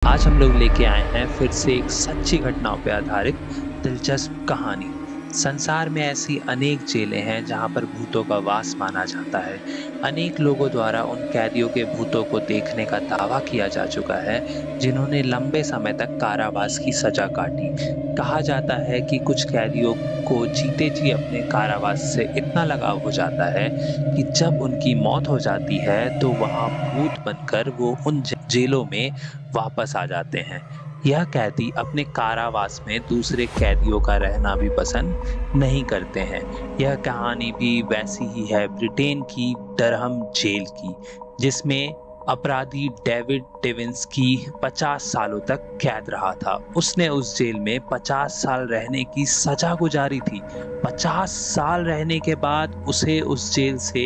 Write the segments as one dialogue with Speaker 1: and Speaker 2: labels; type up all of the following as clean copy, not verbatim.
Speaker 1: आज हम लोग लेके आए हैं फिर से एक सच्ची घटनाओं पे आधारित दिलचस्प कहानी। संसार में ऐसी अनेक जेलें हैं जहां पर भूतों का वास माना जाता है। अनेक लोगों द्वारा उन कैदियों के भूतों को देखने का दावा किया जा चुका है जिन्होंने लंबे समय तक कारावास की सजा काटी। कहा जाता है कि कुछ कैदियों को जीते जी अपने कारावास से इतना लगाव हो जाता है कि जब उनकी मौत हो जाती है तो वहां भूत बनकर वो उन जेलों में वापस आ जाते हैं। यह कैदी अपने कारावास में दूसरे कैदियों का रहना भी पसंद नहीं करते हैं। यह कहानी भी वैसी ही है ब्रिटेन की डरहम जेल की, जिसमें अपराधी डेविड टेविंसकी 50 सालों तक कैद रहा था। उसने उस जेल में 50 साल रहने की सजा गुजारी थी। 50 साल रहने के बाद उसे उस जेल से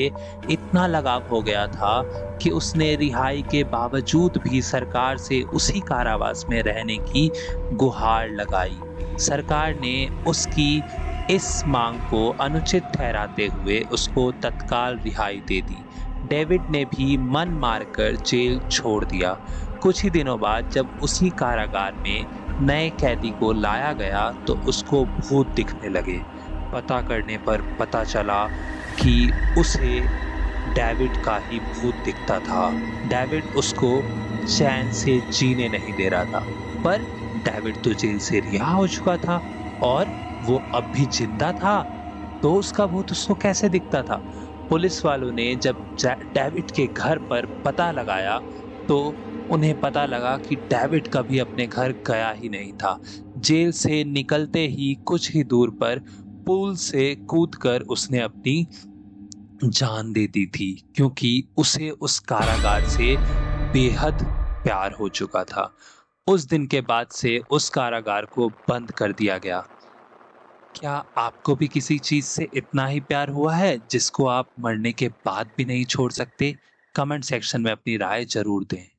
Speaker 1: इतना लगाव हो गया था कि उसने रिहाई के बावजूद भी सरकार से उसी कारावास में रहने की गुहार लगाई। सरकार ने उसकी इस मांग को अनुचित ठहराते हुए उसको तत्काल रिहाई दे दी। डेविड ने भी मन मारकर जेल छोड़ दिया। कुछ ही दिनों बाद जब उसी कारागार में नए कैदी को लाया गया तो उसको भूत दिखने लगे। पता करने पर पता चला कि उसे डेविड का ही भूत दिखता था। डेविड उसको चैन से जीने नहीं दे रहा था, पर डेविड तो जेल से रिहा हो चुका था और वो अब भी जिंदा था, तो उसका भूत उसको कैसे दिखता था? पुलिस वालों ने जब डेविड के घर पर पता लगाया तो उन्हें पता लगा कि डेविड कभी अपने घर गया ही नहीं था। जेल से निकलते ही कुछ ही दूर पर पूल से कूदकर उसने अपनी जान दे दी थी, क्योंकि उसे उस कारागार से बेहद प्यार हो चुका था। उस दिन के बाद से उस कारागार को बंद कर दिया गया। क्या आपको भी किसी चीज से इतना ही प्यार हुआ है जिसको आप मरने के बाद भी नहीं छोड़ सकते? कमेंट सेक्शन में अपनी राय जरूर दें।